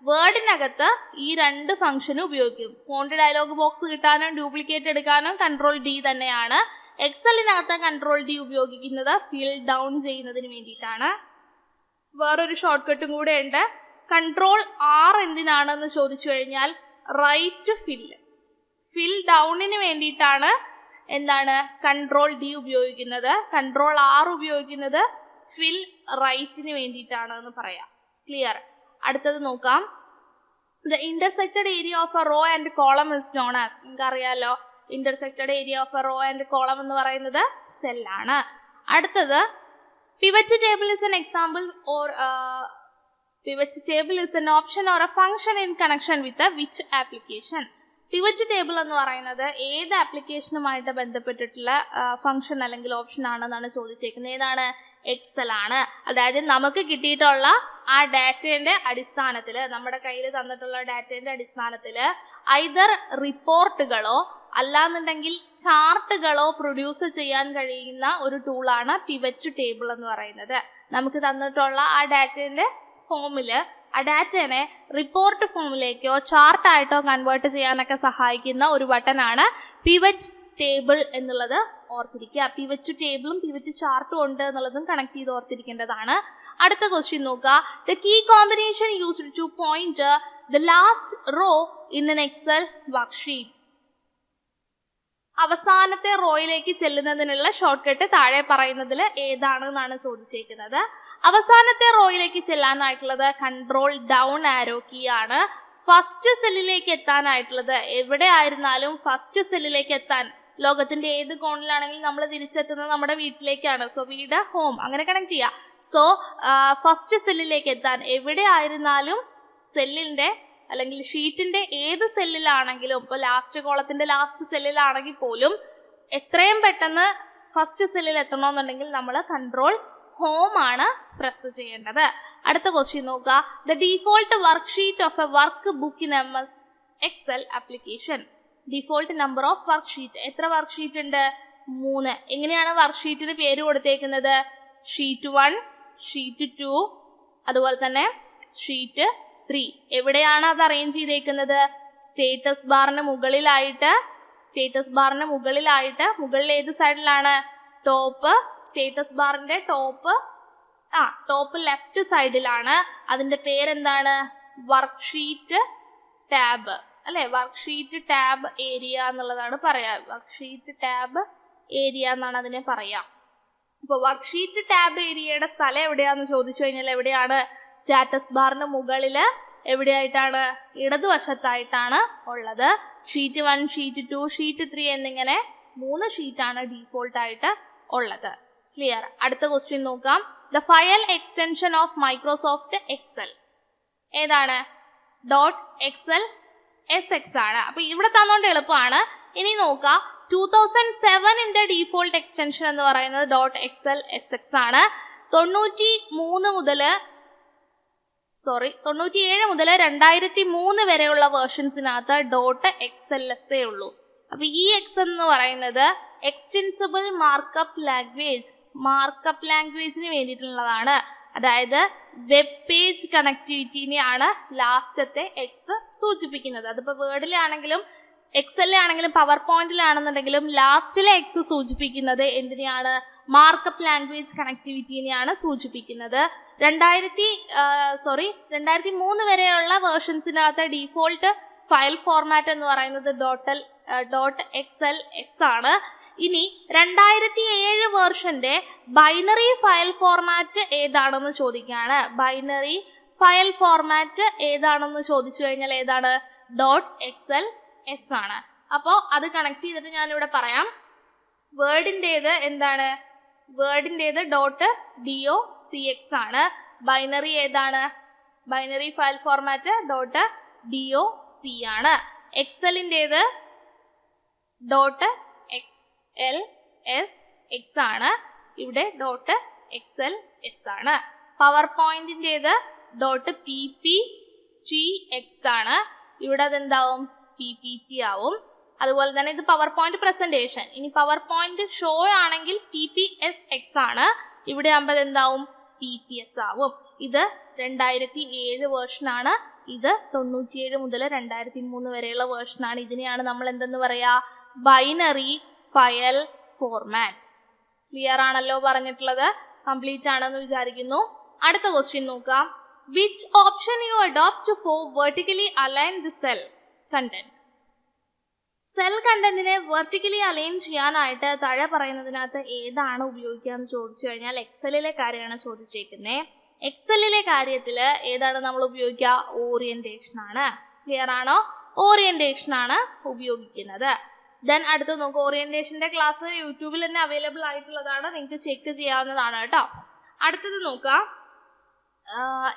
വേർഡിനകത്ത് ഈ രണ്ട് ഫംഗ്ഷനും ഉപയോഗിക്കും. ഫോണ്ട് ഡയലോഗ് ബോക്സ് കിട്ടാനും ഡ്യൂപ്ലിക്കേറ്റ് എടുക്കാനും കൺട്രോൾ D തന്നെയാണ്. എക്സലിനകത്ത് കൺട്രോൾ D ഉപയോഗിക്കുന്നത് ഫിൽ ഡൗൺ ചെയ്യുന്നതിന് വേണ്ടിയിട്ടാണ്. വേറൊരു ഷോർട്ട് കട്ടും കൂടെ ഉണ്ട്. കൺട്രോൾ R എന്തിനാണെന്ന് ചോദിച്ചു കഴിഞ്ഞാൽ റൈറ്റ് ഫിൽ ഡൗണിന് വേണ്ടിയിട്ടാണ് എന്താണ് കൺട്രോൾ D ഉപയോഗിക്കുന്നത്. കൺട്രോൾ R ഉപയോഗിക്കുന്നത് ഫിൽ റൈറ്റിന് വേണ്ടിയിട്ടാണ് എന്ന് പറയാം. ക്ലിയർ? അടുത്തത് നോക്കാം. The intersected area of a row and column is known as. നിങ്ങൾക്ക് അറിയാലോ, intersected area of a row and column എന്ന് പറയുന്നത് സെല്ലാണ്. അടുത്തത് pivot table is an example or pivot table is an option or a function in connection with which application. Pivot table എന്ന് പറയുന്നത് ഏത് ആപ്ലിക്കേഷനുമായിട്ട് ബന്ധപ്പെട്ടിട്ടുള്ള ഫംഗ്ഷൻ അല്ലെങ്കിൽ ഓപ്ഷൻ ആണെന്നാണ് ചോദിച്ചേക്കുന്നത്. ഏതാണ്? എക്സൽ ആണ്. അതായത് നമുക്ക് കിട്ടിയിട്ടുള്ള ആ ഡാറ്റയുടെ അടിസ്ഥാനത്തിൽ, നമ്മുടെ കയ്യിൽ തന്നിട്ടുള്ള ഡാറ്റയുടെ അടിസ്ഥാനത്തിൽ ഐദർ റിപ്പോർട്ടുകളോ അല്ലാന്നുണ്ടെങ്കിൽ ചാർട്ടുകളോ പ്രൊഡ്യൂസ് ചെയ്യാൻ കഴിയുന്ന ഒരു ടൂളാണ് പിവറ്റ് ടേബിൾ എന്ന് പറയുന്നത്. നമുക്ക് തന്നിട്ടുള്ള ആ ഡാറ്റയുടെ ഫോമില് ആ ഡാറ്റനെ റിപ്പോർട്ട് ഫോമിലേക്കോ ചാർട്ടായിട്ടോ കൺവേർട്ട് ചെയ്യാനൊക്കെ സഹായിക്കുന്ന ഒരു ബട്ടനാണ് പിവറ്റ് ടേബിൾ എന്നുള്ളത് ഓർത്തിരിക്കുക. പിവറ്റ് ടേബിളും പിവറ്റ് ചാർട്ടും ഉണ്ട് എന്നുള്ളതും കണക്ട് ചെയ്ത് ഓർത്തിരിക്കേണ്ടതാണ്. അടുത്ത ക്വസ്റ്റ്യൻ നോക്കുക. The key combination used to point the last row in an Excel worksheet. അവസാനത്തെ റോയിലേക്ക് ചെല്ലുന്നതിനുള്ള ഷോർട്ട് കട്ട് താഴെ പറയുന്നതിൽ ഏതാണെന്നാണ് ചോദിച്ചേക്കുന്നത്. അവസാനത്തെ റോയിലേക്ക് ചെല്ലാനായിട്ടുള്ളത് കൺട്രോൾ ഡൗൺ ആരോ കീ ആണ്. ഫസ്റ്റ് സെല്ലിലേക്ക് എത്താനായിട്ടുള്ളത്, എവിടെ ആയിരുന്നാലും ഫസ്റ്റ് സെല്ലിലേക്ക് എത്താൻ ലോകത്തിന്റെ ഏത് കോണിലാണെങ്കിലും നമ്മൾ തിരിച്ചെത്തുന്നത് നമ്മുടെ വീട്ടിലേക്കാണ്. സോ വീട്, ഹോം, അങ്ങനെ കണക്ട് ചെയ്യാം. സോ ഫസ്റ്റ് സെല്ലിലേക്ക് എത്താൻ എവിടെ ആയിരുന്നാലും സെല്ലിന്റെ അല്ലെങ്കിൽ ഷീറ്റിന്റെ ഏത് സെല്ലിലാണെങ്കിലും, ഇപ്പൊ ലാസ്റ്റ് കോളത്തിന്റെ ലാസ്റ്റ് സെല്ലിലാണെങ്കിൽ പോലും എത്രയും പെട്ടെന്ന് ഫസ്റ്റ് സെല്ലിൽ എത്തണമെന്നുണ്ടെങ്കിൽ നമ്മൾ കൺട്രോൾ ഹോം ആണ് പ്രസ് ചെയ്യേണ്ടത്. അടുത്ത ക്വസ്റ്റ്യൻ നോക്കുക. The default work sheet of A work book in MS Excel application. Default number of work sheet. എത്ര വർക്ക് ഷീറ്റ് ഉണ്ട്? 3. എങ്ങനെയാണ് വർക്ക് ഷീറ്റിന് പേര് കൊടുത്തേക്കുന്നത്? ഷീറ്റ് 1, ഷീറ്റ് 2, അതുപോലെ തന്നെ ഷീറ്റ് 3. എവിടെയാണ് അത് അറേഞ്ച് ചെയ്തേക്കുന്നത്? സ്റ്റേറ്റസ് ബാറിന് മുകളിലായിട്ട്. മുകളിൽ ഏത് സൈഡിലാണ്? ടോപ്പ്. സ്റ്റേറ്റസ് ബാറിന്റെ ടോപ്പ് ലെഫ്റ്റ് സൈഡിലാണ്. അതിന്റെ പേരെന്താണ്? വർക്ക്ഷീറ്റ് ടാബ് അല്ലെ? വർക്ക്ഷീറ്റ് ടാബ് ഏരിയ എന്നുള്ളതാണ് പറയാ. വർക്ക്ഷീറ്റ് ടാബ് ഏരിയ എന്നാണ് അതിനെ പറയാം. ഇപ്പൊ വർക്ക്ഷീറ്റ് ടാബ് ഏരിയയുടെ സ്ഥലം എവിടെയാന്ന് ചോദിച്ചു കഴിഞ്ഞാൽ എവിടെയാണ്? സ്റ്റാറ്റസ് ബാറിന് മുകളില് എവിടെയായിട്ടാണ്? ഇടതുവശത്തായിട്ടാണ് ഉള്ളത്. ഷീറ്റ് 1, ഷീറ്റ് 2, ഷീറ്റ് 3 എന്നിങ്ങനെ 3 ഷീറ്റാണ് ഡീഫോൾട്ട് ആയിട്ട് ഉള്ളത്. ക്ലിയർ? അടുത്ത ക്വസ്റ്റ്യൻ നോക്കാം. The file extension of Microsoft Excel ഏതാണ്? .xlsx ആണ്. അപ്പൊ ഇവിടെ തന്നോണ്ട് എളുപ്പമാണ്. ഇനി നോക്കാം, 2007ന്റെ ഡീഫോൾട്ട് എക്സ്റ്റൻഷൻ എന്ന് പറയുന്നത് .xlsx ആണ്. 97 മുതൽ 2003 വരെയുള്ള വേർഷൻസിനകത്ത് .xls ഉള്ളൂ. അപ്പൊ ഈ എക്സ് എന്ന് പറയുന്നത് എക്സ്റ്റെൻസിബിൾ മാർക്കപ്പ് ലാംഗ്വേജിന് വേണ്ടിയിട്ടുള്ളതാണ്. അതായത് വെബ് പേജ് കണക്ടിവിറ്റിനെയാണ് ലാസ്റ്റത്തെ എക്സ് സൂചിപ്പിക്കുന്നത്. അതിപ്പോ വേർഡിലാണെങ്കിലും എക്സലിലാണെങ്കിലും പവർ പോയിന്റിലാണെന്നുണ്ടെങ്കിലും ലാസ്റ്റിലെ എക്സ് സൂചിപ്പിക്കുന്നത് എന്തിനെയാണ്? മാർക്കപ്പ് ലാംഗ്വേജ് കണക്ടിവിറ്റിനെയാണ് സൂചിപ്പിക്കുന്നത്. 2003 വരെയുള്ള വേർഷൻസിനകത്ത് ഡീഫോൾട്ട് ഫയൽ ഫോർമാറ്റ് എന്ന് പറയുന്നത് .xlx ആണ്. ഇനി 2007 വേർഷന്റെ ബൈനറി ഫയൽ ഫോർമാറ്റ് ഏതാണെന്ന് ചോദിക്കുകയാണ്. ബൈനറി ഫയൽ ഫോർമാറ്റ് ഏതാണെന്ന് ചോദിച്ചു കഴിഞ്ഞാൽ ഏതാണ്? .xls ആണ്. അപ്പോ അത് കണക്ട് ചെയ്തിട്ട് ഞാനിവിടെ പറയാം. വേർഡിൻ്റെത് എന്താണ്? വേർഡിൻ്റെത് .docx ആണ്. ബൈനറി ഏതാണ്? ബൈനറി ഫയൽ ഫോർമാറ്റ് .doc ആണ്. എക്സലിൻ്റെത് .xlsx ആണ്. ഇവിടെ .xls ആണ്. പവർ പോയിന്റിൻ്റെത് .pptx ആണ്. ഇവിടെ അതെന്താവും? ppt ആവും. അതുപോലെ തന്നെ ഇത് പവർ പോയിന്റ് പ്രസന്റേഷൻ. ഇനി പവർ പോയിന്റ് ഷോ ആണെങ്കിൽ ppsx ആണ്. ഇവിടെ ആകുമ്പോൾ എന്താവും? pps ആവും. ഇത് 2007 വേർഷൻ ആണ്. ഇത് 97 മുതൽ 2003 വരെയുള്ള വേർഷൻ ആണ്. ഇതിനെയാണ് നമ്മൾ എന്തെന്ന് പറയാ? Binary file format. ക്ലിയർ ആണല്ലോ പറഞ്ഞിട്ടുള്ളത്? കംപ്ലീറ്റ് ആണെന്ന് വിചാരിക്കുന്നു. അടുത്ത ക്വസ്റ്റ്യൻ നോക്കാം. Which option you adopt for vertically align the cell content? Cell കണ്ടന്റിനെ വെർട്ടിക്കലി അലൈൻ ചെയ്യാനായിട്ട് താഴെ പറയുന്നതിനകത്ത് ഏതാണ് ഉപയോഗിക്കുക എന്ന് ചോദിച്ചു കഴിഞ്ഞാൽ എക്സലിലെ കാര്യമാണ് ചോദിച്ചേക്കുന്നത്. എക്സലിലെ കാര്യത്തിൽ ഏതാണ് നമ്മൾ ഉപയോഗിക്കുക? ഓറിയന്റേഷൻ ആണ്. ക്ലിയർ ആണോ? ഓറിയന്റേഷൻ ആണ് ഉപയോഗിക്കുന്നത്. ദെൻ അടുത്ത് നോക്കുക, ഓറിയന്റേഷന്റെ ക്ലാസ് യൂട്യൂബിൽ തന്നെ അവൈലബിൾ ആയിട്ടുള്ളതാണ്, നിങ്ങൾക്ക് ചെക്ക് ചെയ്യാവുന്നതാണ് കേട്ടോ. അടുത്തത് നോക്കാം.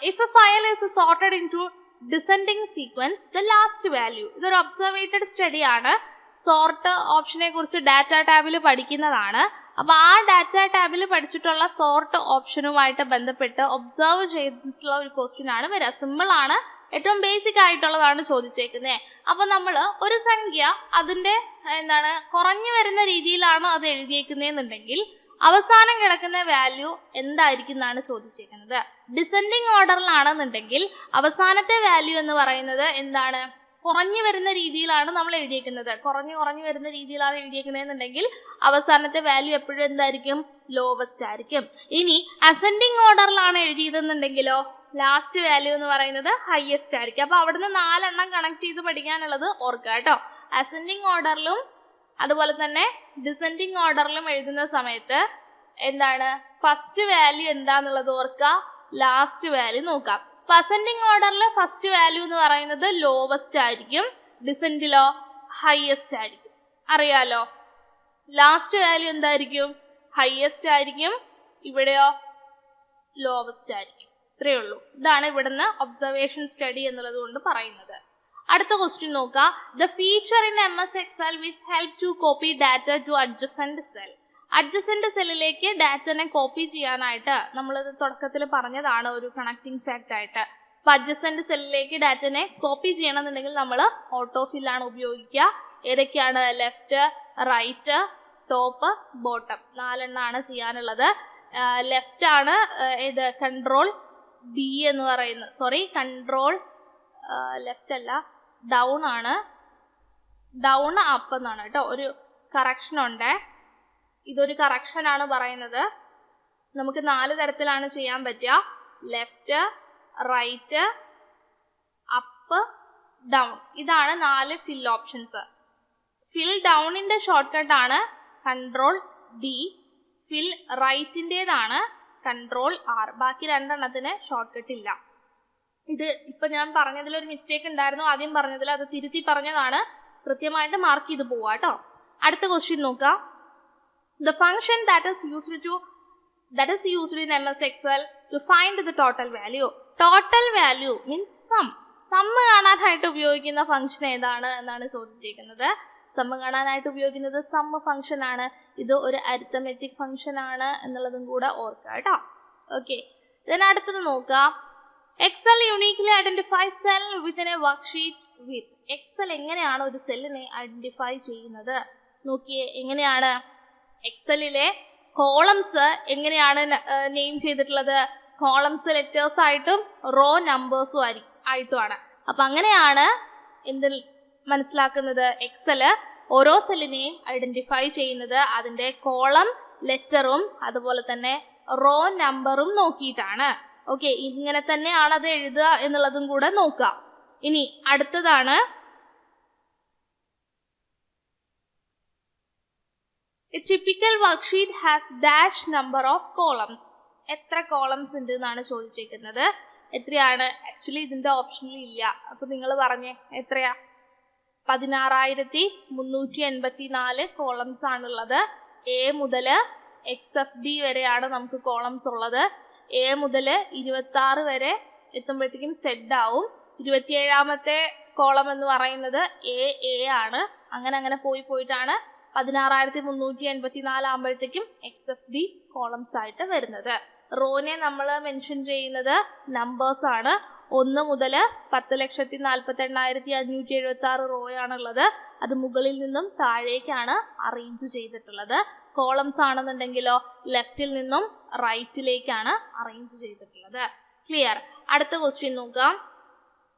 If a file is sorted in to descending sequence the last value. ഇതൊരു ഒബ്സർവേറ്റഡ് സ്റ്റഡി ആണ്. സോർട്ട് ഓപ്ഷനെ കുറിച്ച് ഡാറ്റ ടാബിൽ പഠിക്കുന്നതാണ്. അപ്പൊ ആ ഡാറ്റ ടാബിൽ പഠിച്ചിട്ടുള്ള സോർട്ട് ഓപ്ഷനുമായിട്ട് ബന്ധപ്പെട്ട് ഒബ്സർവ് ചെയ്തിട്ടുള്ള ഒരു ക്വസ്റ്റ്യൻ ആണ് വരിക. സിമ്പിൾ ആണ്, ഏറ്റവും ബേസിക് ആയിട്ടുള്ളതാണ് ചോദിച്ചേക്കുന്നത്. അപ്പൊ നമ്മൾ ഒരു സംഖ്യ അതിന്റെ കുറഞ്ഞു വരുന്ന രീതിയിലാണ് അത് എഴുതിയേക്കുന്നതെന്നുണ്ടെങ്കിൽ അവസാനം കിടക്കുന്ന വാല്യൂ എന്തായിരിക്കും എന്നാണ് ചോദിച്ചേക്കുന്നത്. ഡിസെൻഡിങ് ഓർഡറിലാണെന്നുണ്ടെങ്കിൽ അവസാനത്തെ വാല്യൂ എന്ന് പറയുന്നത് എന്താണ്? കുറഞ്ഞു വരുന്ന രീതിയിലാണ് നമ്മൾ എഴുതിയേക്കുന്നത്. കുറഞ്ഞു വരുന്ന രീതിയിലാണ് എഴുതിയേക്കുന്നതെന്നുണ്ടെങ്കിൽ അവസാനത്തെ വാല്യൂ എപ്പോഴും എന്തായിരിക്കും? ലോവസ്റ്റ് ആയിരിക്കും. ഇനി അസെൻഡിങ് ഓർഡറിലാണ് എഴുതിയതെന്നുണ്ടെങ്കിലോ ലാസ്റ്റ് വാല്യൂ എന്ന് പറയുന്നത് ഹയസ്റ്റ് ആയിരിക്കും. അപ്പൊ അവിടുന്ന് 4 എണ്ണം കണക്ട് ചെയ്ത് പഠിക്കാനുള്ളത് ഓർക്കുക കേട്ടോ. അസെൻഡിങ് ഓർഡറിലും അതുപോലെ തന്നെ ഡിസെൻഡിങ് ഓർഡറിലും എഴുതുന്ന സമയത്ത് ഫസ്റ്റ് വാല്യൂ എന്താന്നുള്ളത് ഓർക്കുക, ലാസ്റ്റ് വാല്യൂ നോക്കാം. അസെൻഡിങ് ഓർഡറിൽ ഫസ്റ്റ് വാല്യൂ എന്ന് പറയുന്നത് ലോവസ്റ്റ് ആയിരിക്കും, ഡിസെൻഡിലോ ഹയസ്റ്റ് ആയിരിക്കും. അറിയാലോ, ലാസ്റ്റ് വാല്യൂ എന്തായിരിക്കും? ഹയസ്റ്റ് ആയിരിക്കും, ഇവിടെയോ ലോവസ്റ്റ് ആയിരിക്കും. ഇത്രയേ ഉള്ളൂ. ഇതാണ് ഇവിടുന്ന് ഒബ്സർവേഷൻ സ്റ്റഡി എന്നുള്ളത് കൊണ്ട് പറയുന്നത്. അടുത്ത ക്വസ്റ്റ്യൻ നോക്കാം. The feature in MS Excel which help to copy data to adjacent cell. Adjacent സെല്ലിലേക്ക് ഡാറ്റനെ കോപ്പി ചെയ്യാനായിട്ട് നമ്മളിത് തുടക്കത്തിൽ പറഞ്ഞതാണ് ഒരു കണക്ടിങ് ഫാക്ട് ആയിട്ട്. അപ്പൊ അഡ്ജസന്റ് സെല്ലിലേക്ക് ഡാറ്റനെ കോപ്പി ചെയ്യണമെന്നുണ്ടെങ്കിൽ നമ്മൾ ഓട്ടോ ഫില്ലാണ് ഉപയോഗിക്കുക. ഏതൊക്കെയാണ്? ലെഫ്റ്റ്, റൈറ്റ്, ടോപ്പ്, ബോട്ടം, 4 എണ്ണമാണ് ചെയ്യാനുള്ളത്. ലെഫ്റ്റ് ആണ് ഇത് കൺട്രോൾ D എന്ന് പറയുന്നത്, കൺട്രോൾ ലെഫ്റ്റ് അല്ല, ഡൗൺ ആണ്, ഡൗൺ അപ്പ് എന്നാണ് കേട്ടോ. ഒരു കറക്ഷൻ ഉണ്ട്, ഇതൊരു കറക്ഷൻ ആണ് പറയുന്നത്. നമുക്ക് 4 തരത്തിലാണ് ചെയ്യാൻ പറ്റുക: ലെഫ്റ്റ്, റൈറ്റ്, അപ്പ്, ഡൗൺ. ഇതാണ് 4 ഫിൽ ഓപ്ഷൻസ്. ഫിൽ ഡൗണിന്റെ ഷോർട്ട് കട്ട് ആണ് കൺട്രോൾ D. ഫിൽ റൈറ്റിൻ്റെതാണ് കൺട്രോൾ ആർ. ബാക്കി രണ്ടെണ്ണത്തിന് ഷോർട്ട് കട്ട് ഇല്ല. ഇത് ഇപ്പൊ ഞാൻ പറഞ്ഞതിൽ ഒരു മിസ്റ്റേക്ക് ഉണ്ടായിരുന്നു, ആദ്യം പറഞ്ഞതിൽ, അത് തിരുത്തി പറഞ്ഞതാണ്. കൃത്യമായിട്ട് മാർക്ക് ചെയ്ത് പോവാ കേട്ടോ. അടുത്ത ക്വസ്റ്റ്യൻ നോക്കാം. The function that is used in MS Excel to find the total value. Total value means sum. Sum കാണാനായിട്ട് ഉപയോഗിക്കുന്ന ഫംഗ്ഷൻ ഏതാണ് എന്നാണ് ചോദിച്ചിരിക്കുന്നത്. സം കാണാനായിട്ട് ഉപയോഗിക്കുന്നത് സം ഫംഗ്ഷൻ ആണ്. ഇത് ഒരു അരിത്തമെറ്റിക് ഫംഗ്ഷൻ ആണ് എന്നുള്ളതും കൂടെ ഓർക്കുക കേട്ടോ. ഓക്കെ, then അടുത്തത് നോക്കാം. Excel uniquely identify cell within a worksheet with. Excel എങ്ങനെയാണ് ഒരു സെല്ലിനെ ഐഡന്റിഫൈ ചെയ്യുന്നത്? നോക്കിയേ, എങ്ങനെയാണ് എക്സലിലെ കോളംസ് എങ്ങനെയാണ് നെയിം ചെയ്തിട്ടുള്ളത്? കോളംസ് ലെറ്റേഴ്സ് ആയിട്ടും റോ നമ്പേഴ്സും ആയിട്ടുമാണ്. അപ്പൊ അങ്ങനെയാണ് എന്തിൽ മനസ്സിലാക്കുന്നത്? എക്സല് ഓരോ സെല്ലിനെയും ഐഡന്റിഫൈ ചെയ്യുന്നത് അതിന്റെ കോളം ലെറ്ററും അതുപോലെ തന്നെ റോ നമ്പറും നോക്കിയിട്ടാണ്. ഓക്കെ, ഇങ്ങനെ തന്നെയാണ് അത് എഴുതുക എന്നുള്ളതും കൂടെ നോക്കാം. ഇനി അടുത്തതാണ് A typical worksheet has dash number of columns. എത്ര കോളംസ് ഉണ്ട് എന്നാണ് ചോദിച്ചിരിക്കുന്നത്. എത്രയാണ്? ആക്ച്വലി ഇതിന്റെ ഓപ്ഷനിൽ ഇല്ല. അപ്പൊ നിങ്ങൾ പറഞ്ഞേ എത്രയാ? 16,384 കോളംസ് ആണുള്ളത്. എ മുതൽ XFD വരെയാണ് നമുക്ക് കോളംസ് ഉള്ളത്. എ മുതൽ 26 വരെ എത്തുമ്പോഴത്തേക്കും സെഡ് ആവും. 27ാമത്തെ കോളം എന്ന് പറയുന്നത് എ ആണ്. അങ്ങനെ പോയിട്ടാണ് 16,384 ആകുമ്പോഴത്തേക്കും XFD കോളംസ് ആയിട്ട് വരുന്നത്. റോനെ നമ്മൾ മെൻഷൻ ചെയ്യുന്നത് നമ്പേഴ്സ് ആണ്. 1 മുതൽ 10,48,576 റോയാണുള്ളത്. അത് മുകളിൽ നിന്നും താഴേക്കാണ് അറേഞ്ച് ചെയ്തിട്ടുള്ളത്. കോളംസ് ആണെന്നുണ്ടെങ്കിലോ ലെഫ്റ്റിൽ നിന്നും റൈറ്റിലേക്കാണ് അറേഞ്ച് ചെയ്തിട്ടുള്ളത്. ക്ലിയർ? അടുത്ത ക്വസ്റ്റ്യൻ നോക്കാം.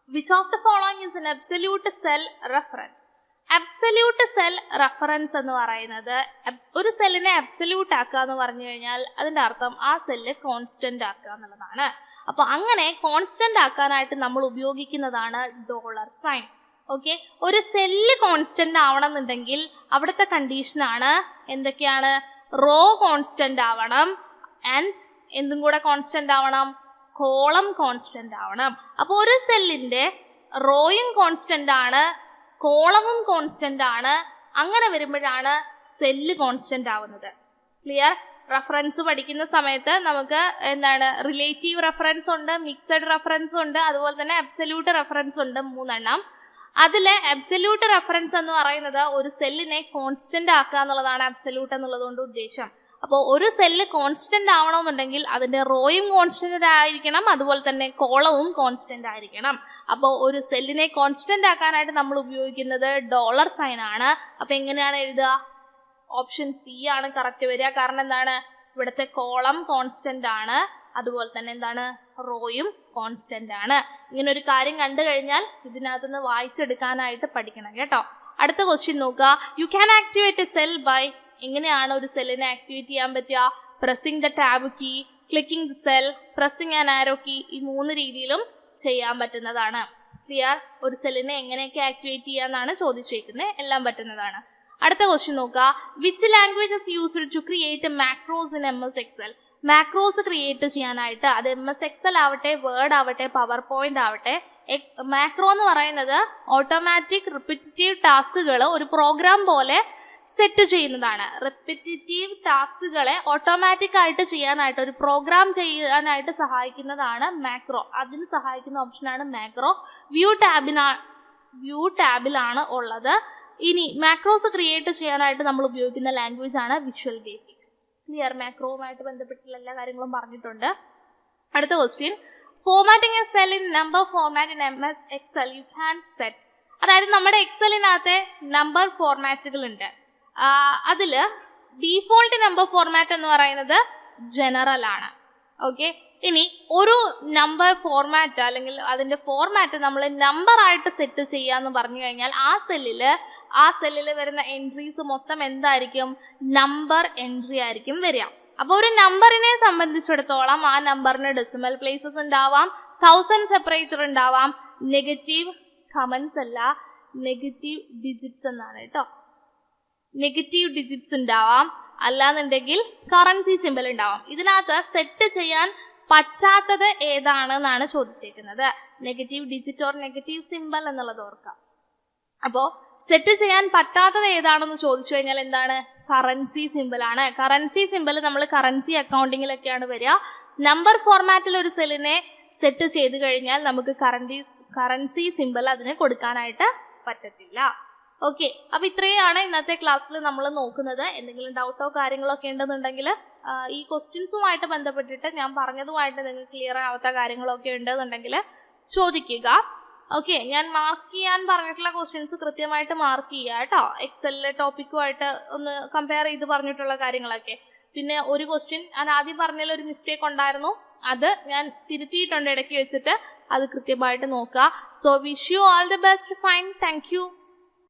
Which of the following is an absolute cell reference? Absolute cell reference എന്ന് പറയുന്നത് ഒരു സെല്ലിനെ അബ്സല്യൂട്ട് ആക്കുക എന്ന് പറഞ്ഞു കഴിഞ്ഞാൽ അതിന്റെ അർത്ഥം ആ സെല്ല് കോൺസ്റ്റന്റ് ആക്കുക എന്നുള്ളതാണ്. അപ്പൊ അങ്ങനെ കോൺസ്റ്റന്റ് ആക്കാനായിട്ട് നമ്മൾ ഉപയോഗിക്കുന്നതാണ് ഡോളർ സൈൻ. ഓക്കെ, ഒരു സെല്ല് കോൺസ്റ്റന്റ് ആവണം എന്നുണ്ടെങ്കിൽ അവിടുത്തെ കണ്ടീഷനാണ് എന്തൊക്കെയാണ്? റോ കോൺസ്റ്റന്റ് ആവണം ആൻഡ് എന്തും കൂടെ കോൺസ്റ്റന്റ് ആവണം? കോളം കോൺസ്റ്റന്റ് ആവണം. അപ്പൊ ഒരു സെല്ലിന്റെ റോയും കോൺസ്റ്റന്റ് ആണ്, കോളവും കോൺസ്റ്റന്റ് ആണ്. അങ്ങനെ വരുമ്പോഴാണ് സെല്ല് കോൺസ്റ്റന്റ് ആവുന്നത്. ക്ലിയർ? റെഫറൻസ് പഠിക്കുന്ന സമയത്ത് നമുക്ക് എന്താണ് റിലേറ്റീവ് റെഫറൻസ് ഉണ്ട്, മിക്സഡ് റെഫറൻസ് ഉണ്ട്, അതുപോലെ തന്നെ അബ്സല്യൂട്ട് റെഫറൻസ് ഉണ്ട്, 3 എണ്ണം. അതിലെ അബ്സല്യൂട്ട് റെഫറൻസ് എന്ന് പറയുന്നത് ഒരു സെല്ലിനെ കോൺസ്റ്റന്റ് ആക്കുക എന്നുള്ളതാണ് അബ്സല്യൂട്ട് എന്നുള്ളതുകൊണ്ട് ഉദ്ദേശം. അപ്പോൾ ഒരു സെല്ല് കോൺസ്റ്റന്റ് ആവണമെന്നുണ്ടെങ്കിൽ അതിന്റെ റോയും കോൺസ്റ്റന്റ് ആയിരിക്കണം, അതുപോലെ തന്നെ കോളവും കോൺസ്റ്റന്റ് ആയിരിക്കണം. അപ്പോൾ ഒരു സെല്ലിനെ കോൺസ്റ്റന്റ് ആക്കാനായിട്ട് നമ്മൾ ഉപയോഗിക്കുന്നത് ഡോളർ സൈൻ ആണ്. അപ്പൊ എങ്ങനെയാണ് എഴുതുക? ഓപ്ഷൻ സി ആണ് കറക്റ്റ് വരിക. കാരണം എന്താണ്? ഇവിടുത്തെ കോളം കോൺസ്റ്റന്റ് ആണ്, അതുപോലെ തന്നെ എന്താണ്? റോയും കോൺസ്റ്റന്റ് ആണ്. ഇങ്ങനെ ഒരു കാര്യം കണ്ടു കഴിഞ്ഞാൽ ഇതിനകത്തുനിന്ന് വായിച്ചെടുക്കാനായിട്ട് പഠിക്കണം കേട്ടോ. അടുത്ത ക്വസ്റ്റ്യൻ നോക്കുക. You can activate a cell by. എങ്ങനെയാണ് ഒരു സെല്ലിനെ ആക്ടിവേറ്റ് ചെയ്യാൻ പറ്റുക? Pressing the tab key, clicking the cell, pressing an arrow key. ഈ 3 രീതിയിലും ചെയ്യാൻ പറ്റുന്നതാണ്. ക്ലിയർ? ഒരു സെല്ലിനെ എങ്ങനെയൊക്കെ ആക്ടിവേറ്റ് ചെയ്യാന്നാണ് ചോദിച്ചിരിക്കുന്നത്. എല്ലാം പറ്റുന്നതാണ്. അടുത്ത ക്വസ്റ്റ്യൻ നോക്കുക. Which language is used to create macros in MS Excel? Macros create ചെയ്യാനായിട്ട് അത് MS Excel ആവട്ടെ, വേർഡ് ആവട്ടെ, പവർ പോയിന്റ് ആവട്ടെ, മാക്രോ എന്ന് പറയുന്നത് ഓട്ടോമാറ്റിക് റിപ്പീറ്റീവ് ടാസ്കുകൾ ഒരു പ്രോഗ്രാം പോലെ സെറ്റ് ചെയ്യുന്നതാണ്. റിപ്പീറ്റീവ് ടാസ്കുകളെ ഓട്ടോമാറ്റിക് ആയിട്ട് ചെയ്യാനായിട്ട് ഒരു പ്രോഗ്രാം ചെയ്യാനായിട്ട് സഹായിക്കുന്നതാണ് മാക്രോ. അതിന് സഹായിക്കുന്ന ഓപ്ഷനാണ് മാക്രോ. വ്യൂ ടാബിലാണ് ഉള്ളത്. ഇനി മാക്രോസ് ക്രിയേറ്റ് ചെയ്യാനായിട്ട് നമ്മൾ ഉപയോഗിക്കുന്ന ലാംഗ്വേജ് ആണ് വിഷ്വൽ ബേസിക്. ക്ലിയർ? മാക്രോവുമായിട്ട് ബന്ധപ്പെട്ടുള്ള എല്ലാ കാര്യങ്ങളും പറഞ്ഞിട്ടുണ്ട്. അടുത്ത question. Formatting A cell in number format in MS Excel you can set. അതായത് നമ്മുടെ എക്സലിനകത്തെ നമ്പർ ഫോർമാറ്റുകൾ ഉണ്ട്. അതില് ഡീഫോൾട്ട് നമ്പർ ഫോർമാറ്റ് എന്ന് പറയുന്നത് ജനറൽ ആണ്. ഓക്കെ, ഇനി ഒരു നമ്പർ ഫോർമാറ്റ് അല്ലെങ്കിൽ അതിന്റെ ഫോർമാറ്റ് നമ്മൾ നമ്പർ ആയിട്ട് സെറ്റ് ചെയ്യാന്ന് പറഞ്ഞു കഴിഞ്ഞാൽ ആ സെല്ലില് വരുന്ന എൻട്രീസ് മൊത്തം എന്തായിരിക്കും? നമ്പർ എൻട്രി ആയിരിക്കും വരിക. അപ്പൊ ഒരു നമ്പറിനെ സംബന്ധിച്ചിടത്തോളം ആ നമ്പറിന് ഡെസിമൽ പ്ലേസസ് ഉണ്ടാവാം, 1000 സെപ്പറേറ്റർ ഉണ്ടാവാം, നെഗറ്റീവ് കമന്റ്സ് അല്ല, നെഗറ്റീവ് ഡിജിറ്റ്സ് എന്നാണ് കേട്ടോ. നെഗറ്റീവ് ഡിജിറ്റ്സ് ഉണ്ടാവാം, അല്ലാന്നുണ്ടെങ്കിൽ കറൻസി സിമ്പിൾ ഉണ്ടാവാം. ഇതിനകത്ത് സെറ്റ് ചെയ്യാൻ പറ്റാത്തത് ഏതാണെന്നാണ് ചോദിച്ചേക്കുന്നത്. Negative digit or negative simple എന്നുള്ളത് ഓർക്കാം. അപ്പോൾ സെറ്റ് ചെയ്യാൻ പറ്റാത്തത് ഏതാണെന്ന് ചോദിച്ചു കഴിഞ്ഞാൽ എന്താണ്? കറൻസി സിമ്പിൾ ആണ്. കറൻസി സിമ്പിൾ നമ്മൾ കറൻസി അക്കൗണ്ടിങ്ങിലൊക്കെയാണ് വരിക. നമ്പർ ഫോർമാറ്റിൽ ഒരു സെല്ലിനെ സെറ്റ് ചെയ്ത് കഴിഞ്ഞാൽ നമുക്ക് കറൻസി സിമ്പിൾ അതിന് കൊടുക്കാനായിട്ട് പറ്റത്തില്ല. ഓക്കെ, അപ്പൊ ഇത്രയാണ് ഇന്നത്തെ ക്ലാസ്സിൽ നമ്മൾ നോക്കുന്നത്. എന്തെങ്കിലും ഡൗട്ടോ കാര്യങ്ങളോ ഒക്കെ ഉണ്ടെന്നുണ്ടെങ്കിൽ ഈ ക്വസ്റ്റ്യൻസുമായിട്ട് ബന്ധപ്പെട്ടിട്ട് ഞാൻ പറഞ്ഞതുമായിട്ട് നിങ്ങൾക്ക് ക്ലിയർ ആവാത്ത കാര്യങ്ങളൊക്കെ ഉണ്ടെന്നുണ്ടെങ്കിൽ ചോദിക്കുക. ഓക്കെ, ഞാൻ മാർക്ക് ചെയ്യാൻ പറഞ്ഞിട്ടുള്ള ക്വസ്റ്റ്യൻസ് കൃത്യമായിട്ട് മാർക്ക് ചെയ്യുക കേട്ടോ. എക്സലിലെ ടോപ്പിക്കുമായിട്ട് ഒന്ന് കമ്പയർ ചെയ്ത് പറഞ്ഞിട്ടുള്ള കാര്യങ്ങളൊക്കെ. പിന്നെ ഒരു ക്വസ്റ്റ്യൻ ഞാൻ ആദ്യം പറഞ്ഞതിൽ ഒരു മിസ്റ്റേക്ക് ഉണ്ടായിരുന്നു, അത് ഞാൻ തിരുത്തിയിട്ടുണ്ട് ഇടയ്ക്ക് വെച്ചിട്ട്, അത് കൃത്യമായിട്ട് നോക്കുക. So wish you all the best. Fine, thank you.